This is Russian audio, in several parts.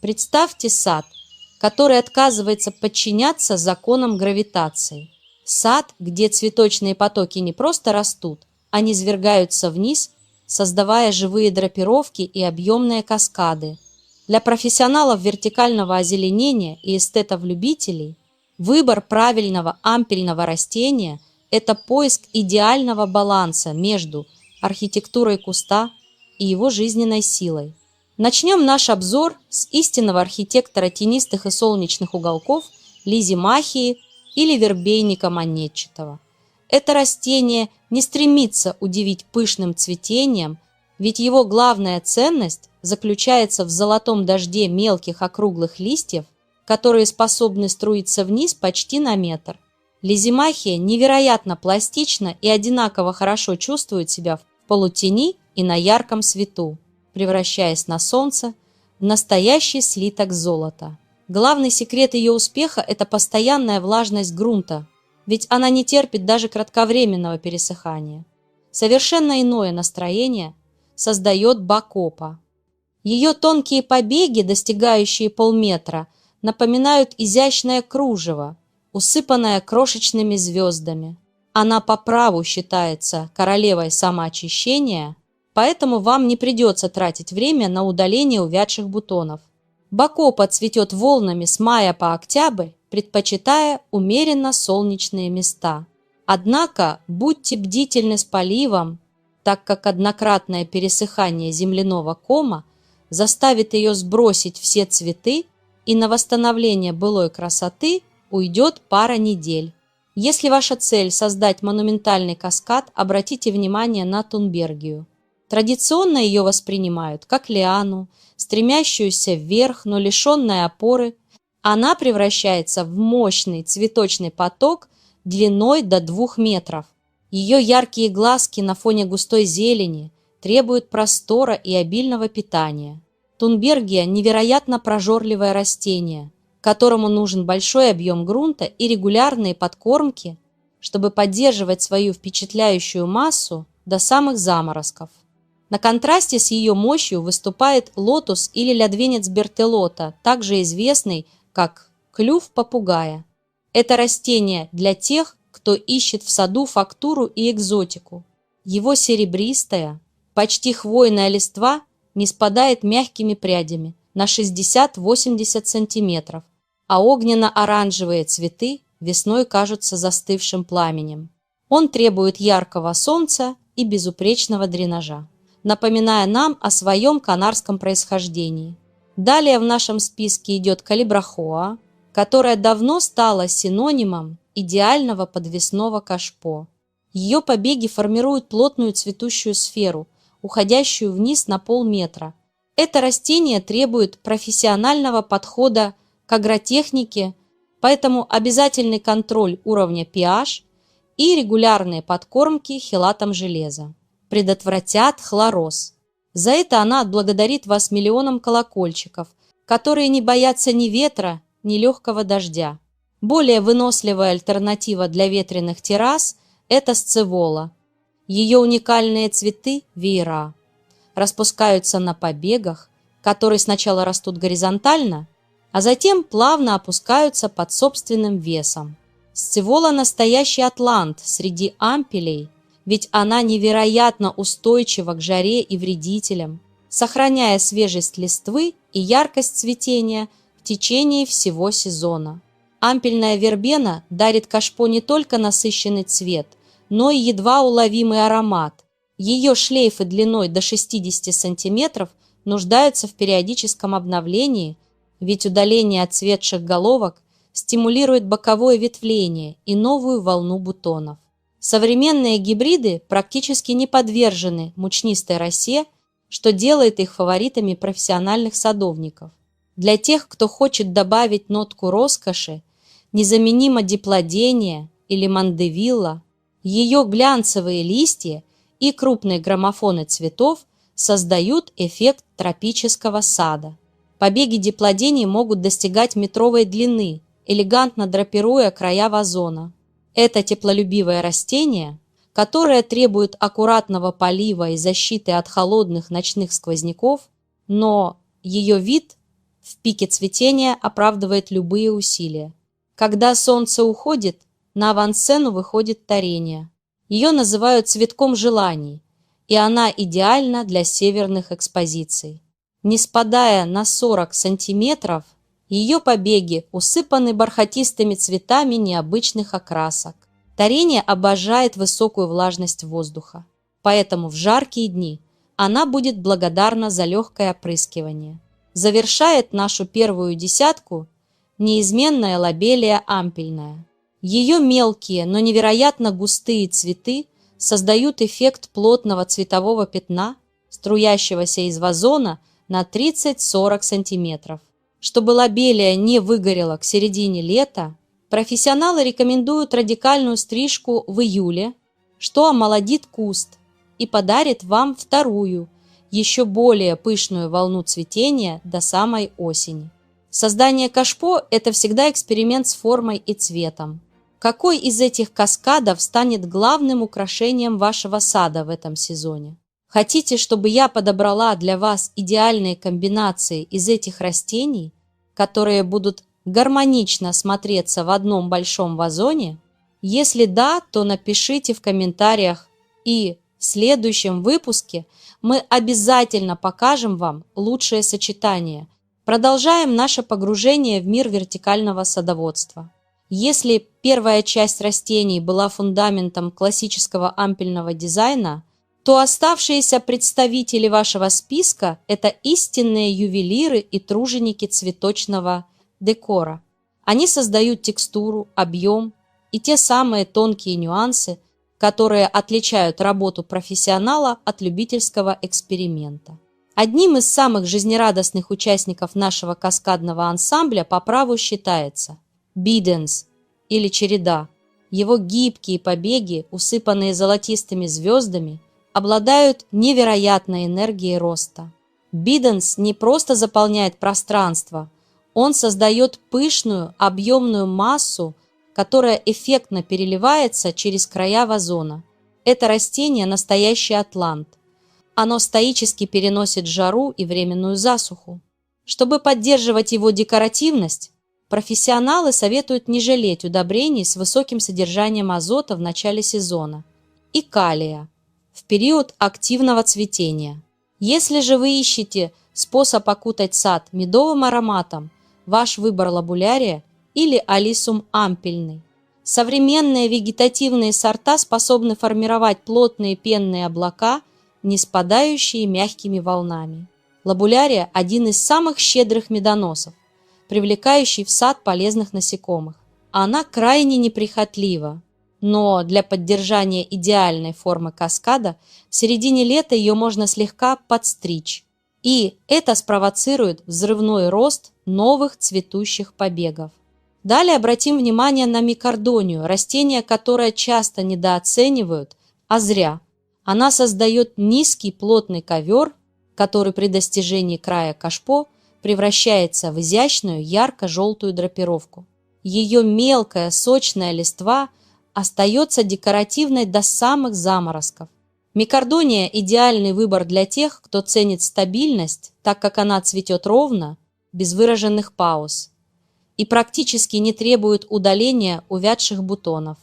Представьте сад, который отказывается подчиняться законам гравитации. Сад, где цветочные потоки не просто растут, а низвергаются вниз, создавая живые драпировки и объемные каскады. Для профессионалов вертикального озеленения и эстетов-любителей выбор правильного ампельного растения – это поиск идеального баланса между архитектурой куста и его жизненной силой. Начнем наш обзор с истинного архитектора тенистых и солнечных уголков лизимахии или вербейника монетчатого. Это растение не стремится удивить пышным цветением, ведь его главная ценность заключается в золотом дожде мелких округлых листьев, которые способны струиться вниз почти на метр. Лизимахия невероятно пластична и одинаково хорошо чувствует себя в полутени и на ярком свету, превращаясь на солнце в настоящий слиток золота. Главный секрет ее успеха – это постоянная влажность грунта, ведь она не терпит даже кратковременного пересыхания. Совершенно иное настроение создает бакопа. Ее тонкие побеги, достигающие полметра, напоминают изящное кружево, усыпанное крошечными звездами. Она по праву считается королевой самоочищения, поэтому вам не придется тратить время на удаление увядших бутонов. Бакопа цветет волнами с мая по октябрь, предпочитая умеренно солнечные места. Однако будьте бдительны с поливом, так как однократное пересыхание земляного кома заставит ее сбросить все цветы, и на восстановление былой красоты уйдет пара недель. Если ваша цель создать монументальный каскад, обратите внимание на тунбергию. Традиционно ее воспринимают как лиану, стремящуюся вверх, но лишенной опоры. Она превращается в мощный цветочный поток длиной до 2 метров. Ее яркие глазки на фоне густой зелени требуют простора и обильного питания. Тунбергия – невероятно прожорливое растение, которому нужен большой объем грунта и регулярные подкормки, чтобы поддерживать свою впечатляющую массу до самых заморозков. На контрасте с ее мощью выступает лотус или лядвенец бертелота, также известный как клюв попугая. Это растение для тех, кто ищет в саду фактуру и экзотику. Его серебристая, почти хвойная листва не спадает мягкими прядями на 60-80 см, а огненно-оранжевые цветы весной кажутся застывшим пламенем. Он требует яркого солнца и безупречного дренажа, напоминая нам о своем канарском происхождении. Далее в нашем списке идет калибрахоа, которая давно стала синонимом идеального подвесного кашпо. Ее побеги формируют плотную цветущую сферу, уходящую вниз на полметра. Это растение требует профессионального подхода к агротехнике, поэтому обязательный контроль уровня pH и регулярные подкормки хелатом железа предотвратят хлороз. За это она отблагодарит вас миллионом колокольчиков, которые не боятся ни ветра, ни легкого дождя. Более выносливая альтернатива для ветреных террас – это сцевола. Ее уникальные цветы – веера. Распускаются на побегах, которые сначала растут горизонтально, а затем плавно опускаются под собственным весом. Сцевола – настоящий атлант среди ампелей, ведь она невероятно устойчива к жаре и вредителям, сохраняя свежесть листвы и яркость цветения в течение всего сезона. Ампельная вербена дарит кашпо не только насыщенный цвет, но и едва уловимый аромат. Ее шлейфы длиной до 60 см нуждаются в периодическом обновлении, ведь удаление отцветших головок стимулирует боковое ветвление и новую волну бутонов. Современные гибриды практически не подвержены мучнистой росе, что делает их фаворитами профессиональных садовников. Для тех, кто хочет добавить нотку роскоши, незаменимо диплодения или мандевилла, ее глянцевые листья и крупные граммофоны цветов создают эффект тропического сада. Побеги диплодений могут достигать метровой длины, элегантно драпируя края вазона. Это теплолюбивое растение, которое требует аккуратного полива и защиты от холодных ночных сквозняков, но ее вид в пике цветения оправдывает любые усилия. Когда солнце уходит, на авансцену выходит Торения. Ее называют цветком желаний, и она идеальна для северных экспозиций. Не спадая на 40 сантиметров, ее побеги усыпаны бархатистыми цветами необычных окрасок. Торения обожает высокую влажность воздуха, поэтому в жаркие дни она будет благодарна за легкое опрыскивание. Завершает нашу первую десятку неизменная лобелия ампельная. Ее мелкие, но невероятно густые цветы создают эффект плотного цветового пятна, струящегося из вазона на 30-40 сантиметров. Чтобы лобелия не выгорела к середине лета, профессионалы рекомендуют радикальную стрижку в июле, что омолодит куст и подарит вам вторую, еще более пышную волну цветения до самой осени. Создание кашпо – это всегда эксперимент с формой и цветом. Какой из этих каскадов станет главным украшением вашего сада в этом сезоне? Хотите, чтобы я подобрала для вас идеальные комбинации из этих растений, которые будут гармонично смотреться в одном большом вазоне? Если да, то напишите в комментариях, и в следующем выпуске мы обязательно покажем вам лучшее сочетание. Продолжаем наше погружение в мир вертикального садоводства. Если первая часть растений была фундаментом классического ампельного дизайна, то оставшиеся представители вашего списка – это истинные ювелиры и труженики цветочного декора. Они создают текстуру, объем и те самые тонкие нюансы, которые отличают работу профессионала от любительского эксперимента. Одним из самых жизнерадостных участников нашего каскадного ансамбля по праву считается биденс или череда. Его гибкие побеги, усыпанные золотистыми звездами, обладают невероятной энергией роста. Биденс не просто заполняет пространство, он создает пышную, объемную массу, которая эффектно переливается через края вазона. Это растение – настоящий атлант. Оно стоически переносит жару и временную засуху. Чтобы поддерживать его декоративность, профессионалы советуют не жалеть удобрений с высоким содержанием азота в начале сезона и калия в период активного цветения. Если же вы ищете способ окутать сад медовым ароматом, ваш выбор лобулярия или алисум ампельный. Современные вегетативные сорта способны формировать плотные пенные облака, не спадающие мягкими волнами. Лобулярия – один из самых щедрых медоносов, привлекающий в сад полезных насекомых. Она крайне неприхотлива, но для поддержания идеальной формы каскада в середине лета ее можно слегка подстричь, и это спровоцирует взрывной рост новых цветущих побегов. Далее обратим внимание на микордонию, растение, которое часто недооценивают, а зря. Она создает низкий плотный ковер, который при достижении края кашпо превращается в изящную ярко-желтую драпировку. Ее мелкая сочная листва остается декоративной до самых заморозков. Микордония – идеальный выбор для тех, кто ценит стабильность, так как она цветет ровно, без выраженных пауз, и практически не требует удаления увядших бутонов.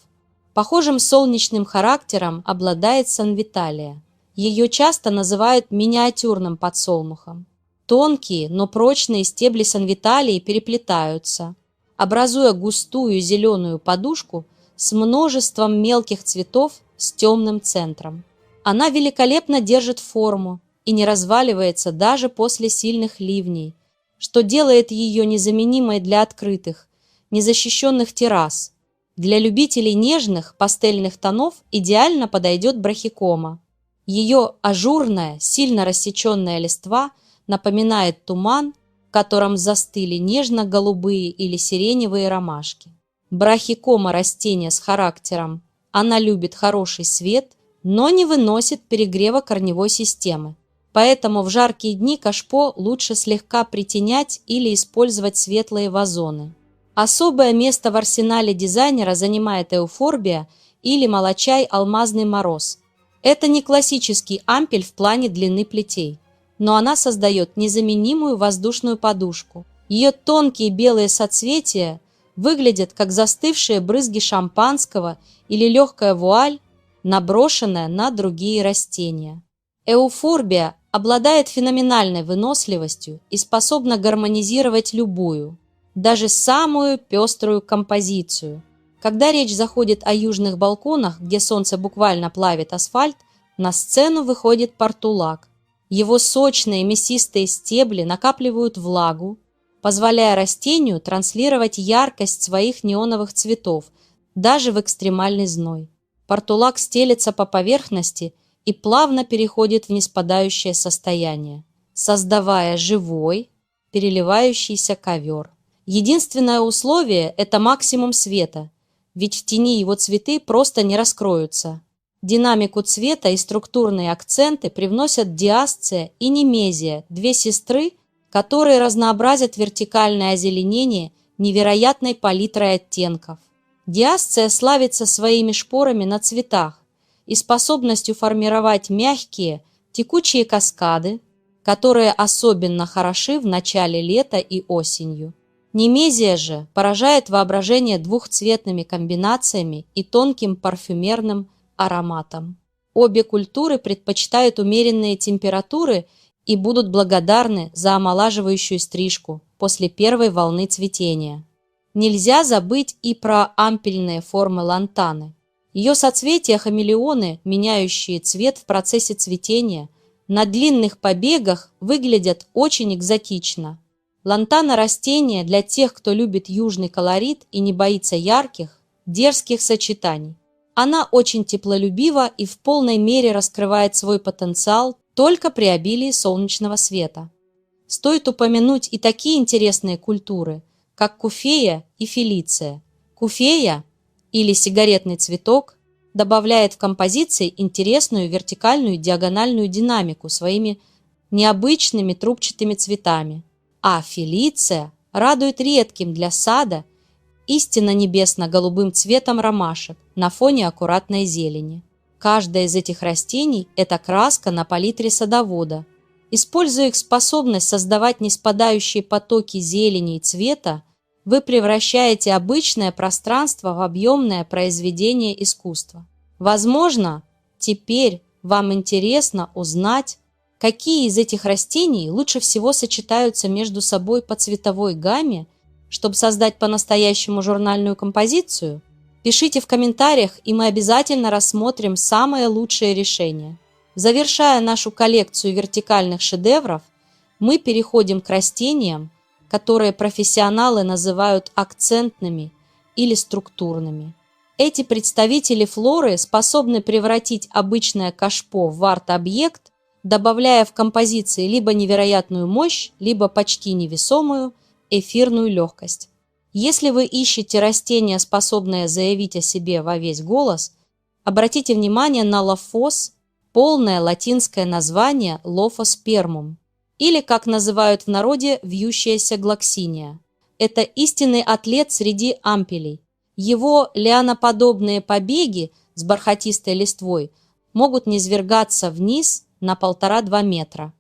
Похожим солнечным характером обладает санвиталия. Ее часто называют миниатюрным подсолнухом. Тонкие, но прочные стебли санвиталии переплетаются, образуя густую зеленую подушку с множеством мелких цветов с темным центром. Она великолепно держит форму и не разваливается даже после сильных ливней, что делает ее незаменимой для открытых, незащищенных террас. Для любителей нежных пастельных тонов идеально подойдет брахикома. Ее ажурная, сильно рассеченная листва напоминает туман, в котором застыли нежно-голубые или сиреневые ромашки. Брахикома – растение с характером. Она любит хороший свет, но не выносит перегрева корневой системы. Поэтому в жаркие дни кашпо лучше слегка притенять или использовать светлые вазоны. Особое место в арсенале дизайнера занимает эуфорбия или молочай алмазный мороз. Это не классический ампель в плане длины плетей, но она создает незаменимую воздушную подушку, Ее тонкие белые соцветия выглядят как застывшие брызги шампанского или легкая вуаль, наброшенная на другие растения. Эуфорбия обладает феноменальной выносливостью и способна гармонизировать любую, даже самую пеструю композицию. Когда речь заходит о южных балконах, где солнце буквально плавит асфальт, на сцену выходит портулак. Его сочные мясистые стебли накапливают влагу, позволяя растению транслировать яркость своих неоновых цветов даже в экстремальный зной. Портулак стелется по поверхности и плавно переходит в ниспадающее состояние, создавая живой, переливающийся ковер. Единственное условие – это максимум света, ведь в тени его цветы просто не раскроются. Динамику цвета и структурные акценты привносят диасция и немезия, две сестры, которые разнообразят вертикальное озеленение невероятной палитрой оттенков. Диасция славится своими шпорами на цветах и способностью формировать мягкие, текучие каскады, которые особенно хороши в начале лета и осенью. Немезия же поражает воображение двухцветными комбинациями и тонким парфюмерным ароматом. Обе культуры предпочитают умеренные температуры и будут благодарны за омолаживающую стрижку после первой волны цветения. Нельзя забыть и про ампельные формы лантаны. Ее соцветия хамелеоны, меняющие цвет в процессе цветения, на длинных побегах выглядят очень экзотично. Лантана – растение для тех, кто любит южный колорит и не боится ярких, дерзких сочетаний. Она очень теплолюбива и в полной мере раскрывает свой потенциал только при обилии солнечного света. Стоит упомянуть и такие интересные культуры, как куфея и фелиция. Куфея, или сигаретный цветок, добавляет в композиции интересную вертикальную и диагональную динамику своими необычными трубчатыми цветами, а фелиция радует редким для сада истинно небесно-голубым цветом ромашек на фоне аккуратной зелени. Каждая из этих растений – это краска на палитре садовода. Используя их способность создавать неспадающие потоки зелени и цвета, вы превращаете обычное пространство в объемное произведение искусства. Возможно, теперь вам интересно узнать, какие из этих растений лучше всего сочетаются между собой по цветовой гамме, чтобы создать по-настоящему журнальную композицию? Пишите в комментариях, и мы обязательно рассмотрим самое лучшее решение. Завершая нашу коллекцию вертикальных шедевров, мы переходим к растениям, которые профессионалы называют акцентными или структурными. Эти представители флоры способны превратить обычное кашпо в арт-объект, добавляя в композиции либо невероятную мощь, либо почти невесомую эфирную легкость. Если вы ищете растение, способное заявить о себе во весь голос, обратите внимание на лофос, полное латинское название лофоспермум, или, как называют в народе, вьющаяся глоксиния. Это истинный атлет среди ампелей. Его лианоподобные побеги с бархатистой листвой могут низвергаться вниз на 1,5–2 метра.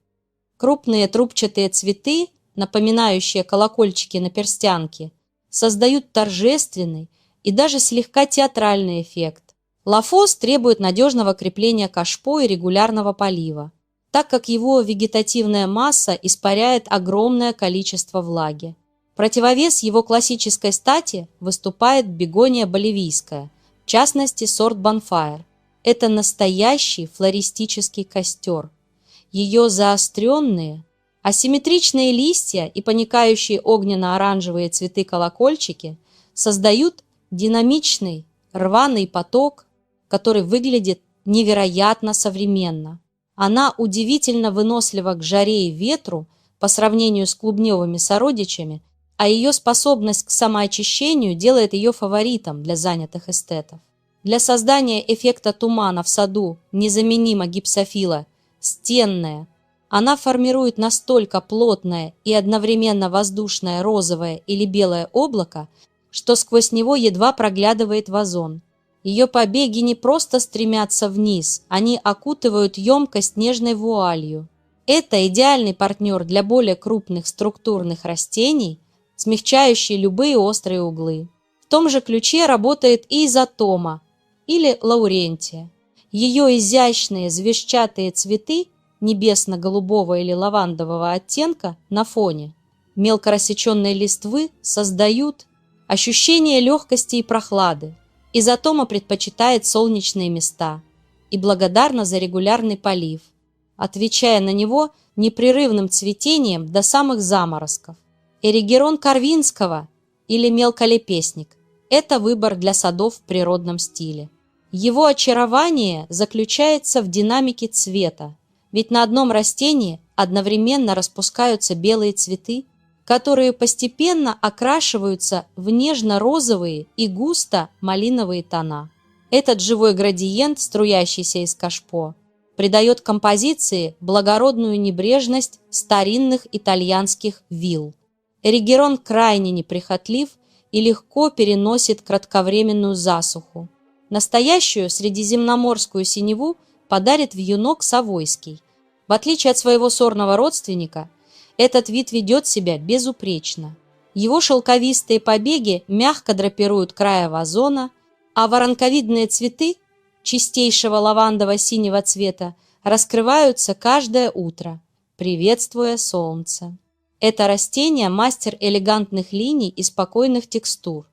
Крупные трубчатые цветы, напоминающие колокольчики на перстянке, создают торжественный и даже слегка театральный эффект. Лофос требует надежного крепления кашпо и регулярного полива, так как его вегетативная масса испаряет огромное количество влаги. В противовес его классической стати выступает бегония боливийская, в частности сорт Bonfire. Это настоящий флористический костер. Ее заостренные, асимметричные листья и поникающие огненно-оранжевые цветы-колокольчики создают динамичный рваный поток, который выглядит невероятно современно. Она удивительно вынослива к жаре и ветру по сравнению с клубневыми сородичами, а ее способность к самоочищению делает ее фаворитом для занятых эстетов. Для создания эффекта тумана в саду незаменима гипсофила стенная. Она формирует настолько плотное и одновременно воздушное розовое или белое облако, что сквозь него едва проглядывает вазон. Ее побеги не просто стремятся вниз, они окутывают емкость нежной вуалью. Это идеальный партнер для более крупных структурных растений, смягчающий любые острые углы. В том же ключе работает и изотома или лаурентия. Ее изящные звездчатые цветы небесно-голубого или лавандового оттенка на фоне мелко рассеченной листвы создают ощущение легкости и прохлады. Изотома предпочитает солнечные места и благодарна за регулярный полив, отвечая на него непрерывным цветением до самых заморозков. Эригерон Корвинского или мелколепестник – это выбор для садов в природном стиле. Его очарование заключается в динамике цвета, ведь на одном растении одновременно распускаются белые цветы, которые постепенно окрашиваются в нежно-розовые и густо-малиновые тона. Этот живой градиент, струящийся из кашпо, придает композиции благородную небрежность старинных итальянских вилл. Эригерон крайне неприхотлив и легко переносит кратковременную засуху. Настоящую средиземноморскую синеву подарит вьюнок Савойский. В отличие от своего сорного родственника, этот вид ведет себя безупречно. Его шелковистые побеги мягко драпируют края вазона, а воронковидные цветы чистейшего лавандово-синего цвета раскрываются каждое утро, приветствуя солнце. Это растение – мастер элегантных линий и спокойных текстур.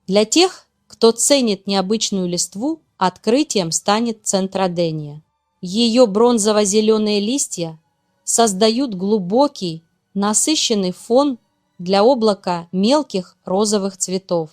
Для тех, кто ценит необычную листву, открытием станет центродения. Ее бронзово-зеленые листья создают глубокий, насыщенный фон для облака мелких розовых цветов.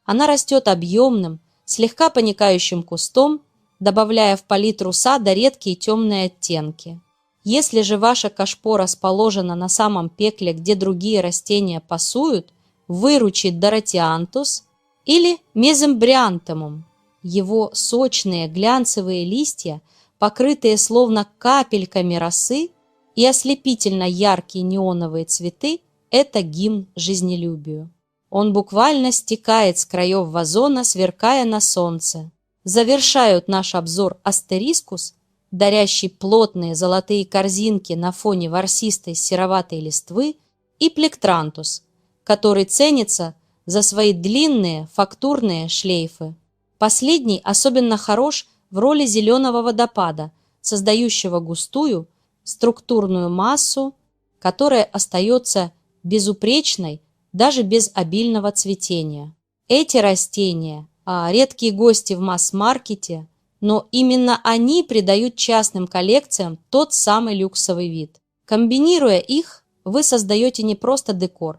Она растет объемным, слегка поникающим кустом, добавляя в палитру сада редкие темные оттенки. Если же ваше кашпо расположено на самом пекле, где другие растения пасуют, выручит доротиантус или мезембриантемум. Его сочные глянцевые листья, покрытые словно капельками росы, и ослепительно яркие неоновые цветы – это гимн жизнелюбию. Он буквально стекает с краев вазона, сверкая на солнце. Завершают наш обзор астерискус, дарящий плотные золотые корзинки на фоне ворсистой сероватой листвы, и плектрантус, который ценится за свои длинные фактурные шлейфы. Последний особенно хорош в роли зеленого водопада, создающего густую структурную массу, которая остается безупречной даже без обильного цветения. Эти растения – редкие гости в масс-маркете, но именно они придают частным коллекциям тот самый люксовый вид. Комбинируя их, вы создаете не просто декор,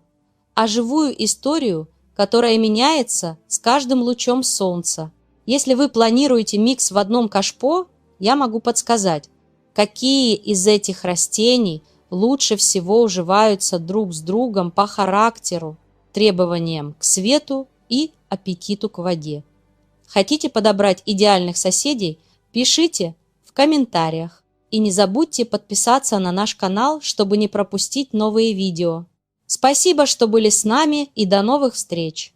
а живую историю, которая меняется с каждым лучом солнца. Если вы планируете микс в одном кашпо, я могу подсказать, какие из этих растений лучше всего уживаются друг с другом по характеру, требованиям к свету и аппетиту к воде. Хотите подобрать идеальных соседей? Пишите в комментариях. И не забудьте подписаться на наш канал, чтобы не пропустить новые видео. Спасибо, что были с нами, и до новых встреч!